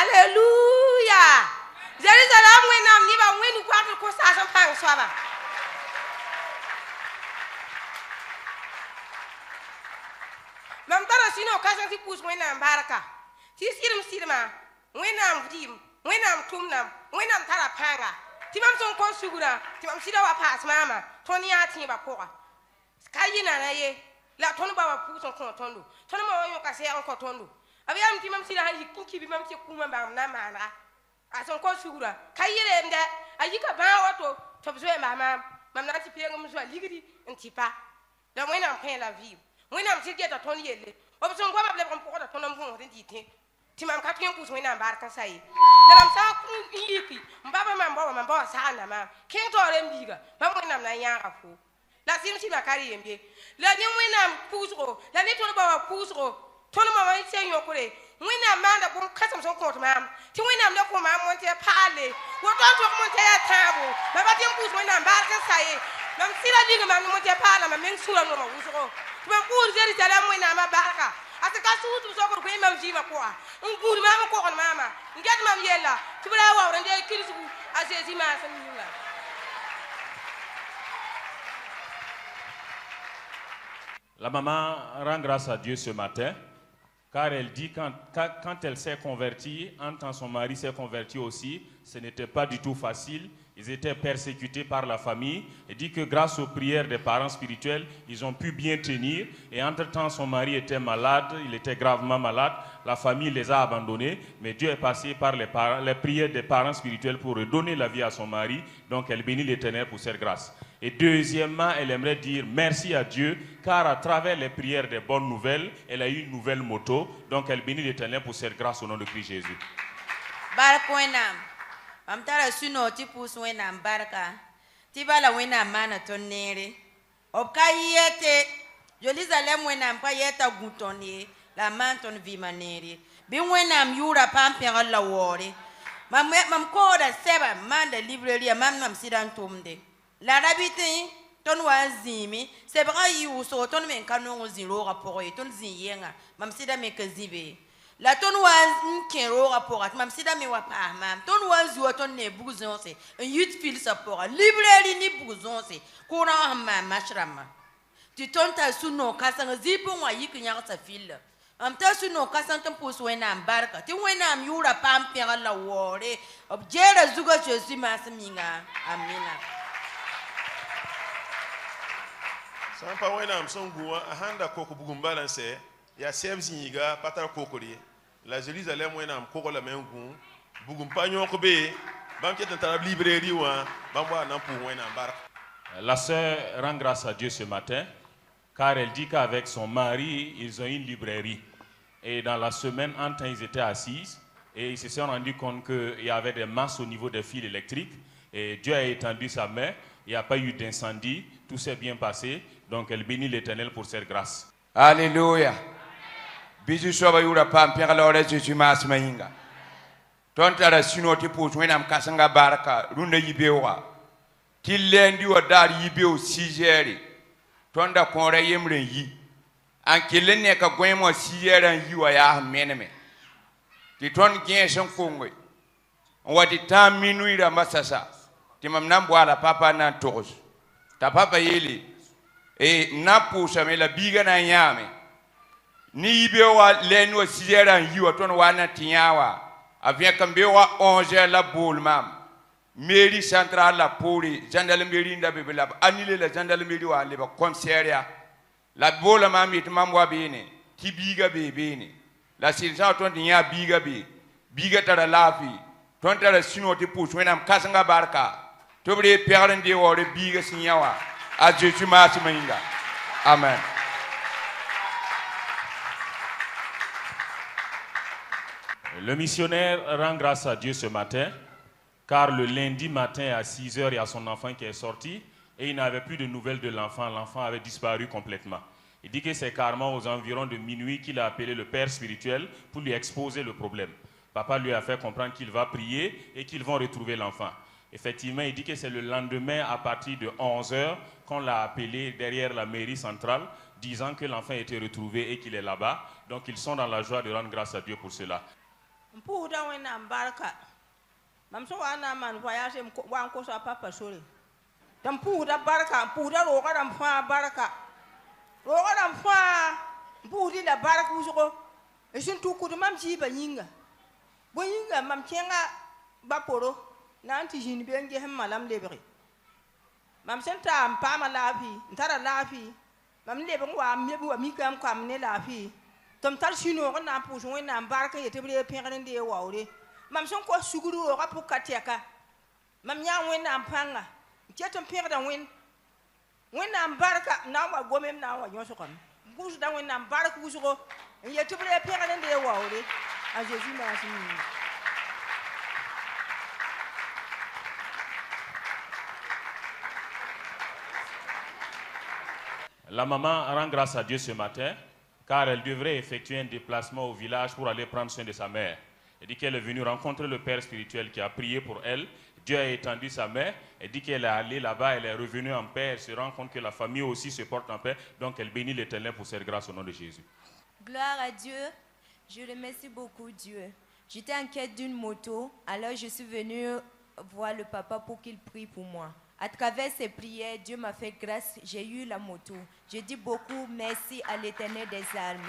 Alléluia. Jérusalem, Wenam, Niba, Wenu, Quattro, Costa, Pang, Swaba. Mam tara sino kasan ti pus Wenam Baraka. Ti sirma, Wenam Dim, Wenam Tumnam, Wenam Tara Panga. Timam son kon sugura, timam sida wa pass mama, Tony ati ba poa. Kayina na ye, la tonu ba wa puson kon tondo. Tonu ma yo ka se an ko tondo. Abi am timam sida ha yikinki bi mam ti kuma ba na mana. Ason kon sugura. Kayire mde, ayika ba wato, to bzo mama, mam na ti pengo mzo ligidi ntipa. Da wena pen la vie. Wena am ti geta tonu yele. Obson ko ba ble kon poko da tonu mo nditi. Timam ka tien kus Wena Baraka sai. La mam sa ku yiki. Mbaba mambo sa na ma. Ken to rembiga. Mam Wena na yanga fu. La simsi bakari yembe. La ni Wena pusro. La ni tono ba pusro. Tono ma wa sen yokure. Wena manda bum kasam son ko to mam. Ti Wena le ko mam monte pale. Wo don to monte ya tabo. Baba tien kus Wena Baraka sai. Mam sila diga mam monte pala ma men sura no ma usro. Ti mam pur jeri tala Wena ma Baraka. Asa ka sutu so ko mam jiba ko a ngudi mama ko kon mama ngat mam yella tibra wa rende kirisu asesi ma samiwa. La maman rend grâce à Dieu ce matin car elle dit quand elle s'est convertie, quand son mari s'est converti aussi, ce n'était pas du tout facile. Ils étaient persécutés par la famille. Elle dit que grâce aux prières des parents spirituels, ils ont pu bien tenir. Et entre-temps, son mari était malade, il était gravement malade. La famille les a abandonnés. Mais Dieu est passé par les prières des parents spirituels pour redonner la vie à son mari. Donc elle bénit l'Éternel pour cette grâce. Et deuxièmement, elle aimerait dire merci à Dieu, car à travers les prières des bonnes nouvelles, elle a eu une nouvelle moto. Donc elle bénit l'Éternel pour cette grâce au nom de Christ Jésus. Am tara suno ti pus Wena Baraka ti bala Wena mana tonere opka yete Jerusalem Wena pa yeta gutoni la manton vimaneri bi Wena yura pampera la wori mam ko da seba man da librairie mam sidan tumde la rabiti ton wazimi sebra yu so ton men kanon ziro rapport ton ziyenga mam sida me kazibe la ton was kero rapport mam sida me wa pa mam ton was yo ton ne bouzon se yut fil support librairie ni bouzon se kona mam mashrama tu ton ta suno kasanga zipo wa yikinya sa fil am ta suno kasanta pus Wena Baraka ti Wena am yura pam pera la wore objera zuga Jésus masminga amina. Sampa Wena am songuwa ahanda koko bugumba se ya semzinga patara kokori la Jérusalem Wena am koko la mengu bugumpa nyoko be bam kieta tara librairie wa bamwa nan pour Wena Baraka. La sœur rend grâce à Dieu ce matin car elle dit qu'avec son mari, ils ont une librairie. Et dans la semaine, en temps, ils étaient assises et ils se sont rendus compte qu'il y avait des masses au niveau des fils électriques. Et Dieu a étendu sa main, il n'y a pas eu d'incendie, tout s'est bien passé. Donc elle bénit l'Éternel pour cette grâce. Alléluia. Bisu soba yura pam pia lore Jésus mas mainga. Tonta la sinoti pour Wena Kasanga Baraka runda yibewa. Tilendi wa dar yibeo sigeri. Tonda konra yemren yi. Ankelen ne ka gwemo siyeran yi wa ya meneme. Ti ton gensen kongwe. Wati tam minuira masasa. Ti mamnam bwala papa na tos. Ta papa yeli e na pusa me la biga na nyame. Ni ibewa lenwa siyeran yi wa ton wana tinyawa. Avien kambewa 11 la boule mam. Mairie centrale la poli, gendarmerie nda bebela annulé la gendarmerie wa leba concierge la bola mami mamwa bene tibiga bebene la silsa ton nya biga be biga tara lafi ton tara sino te pousse Wena Kasanga Baraka to bre perdre wore biga sinyawa a Jésus masiminga amen. Le missionnaire rend grâce à Dieu ce matin car le lundi matin à 6 h, il y a son enfant qui est sorti et il n'avait plus de nouvelles de l'enfant. L'enfant avait disparu complètement. Il dit que c'est carrément aux environs de minuit qu'il a appelé le père spirituel pour lui exposer le problème. Papa lui a fait comprendre qu'il va prier et qu'ils vont retrouver l'enfant. Effectivement, il dit que c'est le lendemain à partir de 11 h qu'on l'a appelé derrière la mairie centrale, disant que l'enfant a été retrouvé et qu'il est là-bas. Donc ils sont dans la joie de rendre grâce à Dieu pour cela. Mpuda wena baraka. Mam so wana man voyage wan ko sa papa sori. Tam puda baraka, puda roga dam fa baraka. Roga dam fa pudi la baraka usuko. E sun tu kudu mam ji ba yinga. Bo yinga mam kenga baporo nanti jini benge hem malam lebri. Mam senta am pa ma lafi, ntara lafi. Mam lebe wa mebu wa mikam kam ne lafi. Tom tar sino ko na puso wena baraka yete bre pengane de wawre. Mam son ko suguru ro kapu katiaka. Mam nya wena panga. Tietom pengda wena baraka na wa gomem na wa nyoso kam. Busu da wena baraka busu ko yete bre pengane de wawre. A Jésus merci. La maman rend grâce à Dieu ce matin, car elle devrait effectuer un déplacement au village pour aller prendre soin de sa mère. Elle dit qu'elle est venue rencontrer le père spirituel qui a prié pour elle. Dieu a étendu sa main. Elle dit qu'elle est allée là-bas, elle est revenue en paix. Elle se rend compte que la famille aussi se porte en paix. Donc elle bénit l'Éternel pour cette grâce au nom de Jésus. Gloire à Dieu. Je remercie beaucoup Dieu. J'étais en quête d'une moto, alors je suis venue voir le papa pour qu'il prie pour moi. À travers ses prières, Dieu m'a fait grâce, j'ai eu la moto. Je dis beaucoup merci à l'Éternel des armées.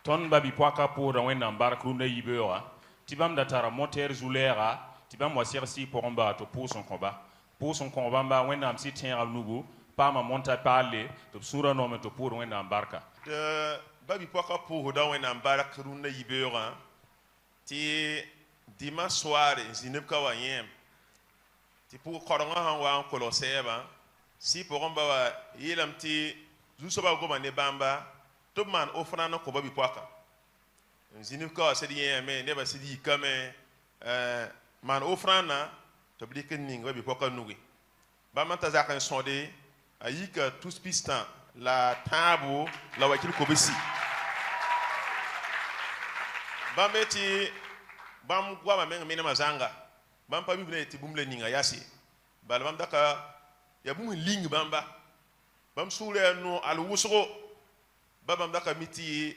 Ton babi poaka pour wen nambar kruna yibewa. Tibam datara moteur zulera, tibam wasir si pour omba to pour son combat. Pour son combat ba wen nam si tien al nugu, pa ma monta parler, to sura no me to pour wen nambarka. De babi poaka pour da wen nambar kruna yibewa. Ti dimanche soir, zineb ka wanyem. Ti pour koronga han wa kolosé ba. Si pour omba wa yelam ti zusoba goma ne bamba. Tout man offrant no ko babi poaka. Zineb ka se di yeme ne ba se di kame man offrant na to bli ken ning babi poaka nugi. Ba man ta zakan sonde ayika tous pistan la table la wakil ko besi. Ba meti bam gwa ma men mazanga bam pa bibne ti bumle ninga yasi bal bam daka ya bum ling bamba bam sule no al wusro bam daka miti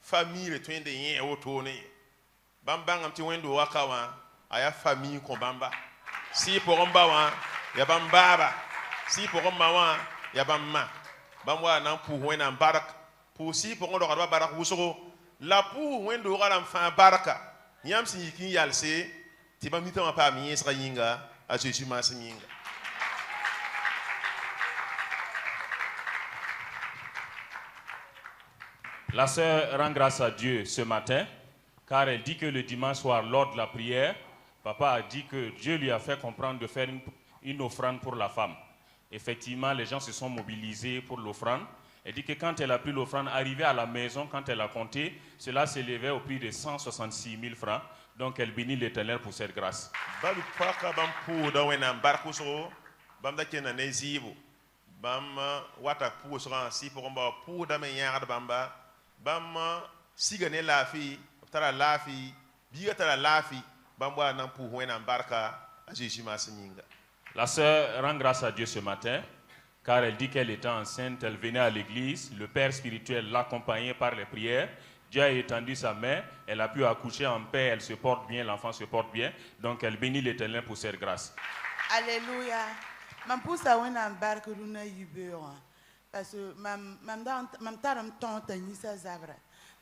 famille twende yen otone bam bangam ti wendo wakawa aya famille ko bamba si poromba wa ya bam baba si poromba wa ya bam ma bam wa nan pour wena barak pour si pour ndo ba barak wusro la pour wendo garam fa baraka Yam si yikin yalse, ti ba mita ma pa mi yesra yinga, a Jésus ma yinga. La sœur rend grâce à Dieu ce matin, car elle dit que le dimanche soir, lors de la prière, papa a dit que Dieu lui a fait comprendre de faire une offrande pour la femme. Effectivement, les gens se sont mobilisés pour l'offrande. Elle dit que quand elle a pris l'offrande, arrivée à la maison, quand elle a compté, cela s'élevait au prix de 166 000 francs. Donc elle bénit l'Éternel pour cette grâce. La sœur rend grâce à Dieu ce matin, car elle dit qu'elle était enceinte, elle venait à l'église, le père spirituel l'accompagnait par les prières, Dieu a étendu sa main, elle a pu accoucher en paix, elle se porte bien, l'enfant se porte bien, donc elle bénit l'Éternel pour cette grâce. Alléluia. Je pousse à une embarque runa yibéra parce que mam taram tante ni sa zabra.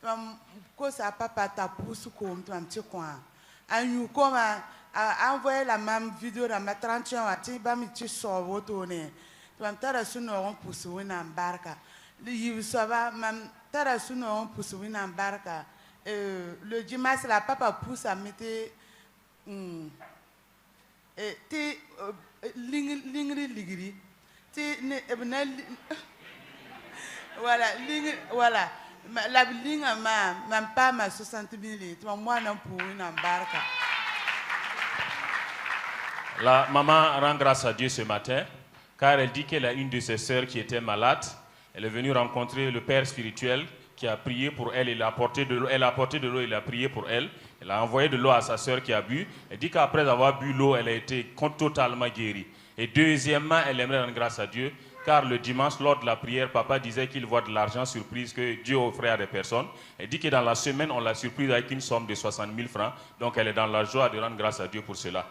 Mam ko sa papa ta pousse comme tu am ti quoi. Anyu comme a envoyé la même vidéo dans ma 31 à ti ba mi ti so wotone. Mam tara suno on pousse une embarque. Le sava mam tara suno on pousse une embarque. Le dimanche la papa pousse à mettre ti lingri ligri ti ne ebna voilà la linga ma pas ma 60 000 moi non pour une embarque. La maman rend grâce à Dieu ce matin car elle dit qu'elle a une de ses sœurs qui était malade. Elle est venue rencontrer le père spirituel qui a prié pour elle, il a apporté de l'eau, elle a apporté de l'eau, il a prié pour elle. Elle a envoyé de l'eau à sa sœur qui a bu. Elle dit qu'après avoir bu l'eau, elle a été totalement guérie. Et deuxièmement, elle aimerait rendre grâce à Dieu car le dimanche, lors de la prière, papa disait qu'il voit de l'argent surprise que Dieu offrait à des personnes. Elle dit que dans la semaine, on l'a surprise avec une somme de 60 000 francs. Donc elle est dans la joie de rendre grâce à Dieu pour cela.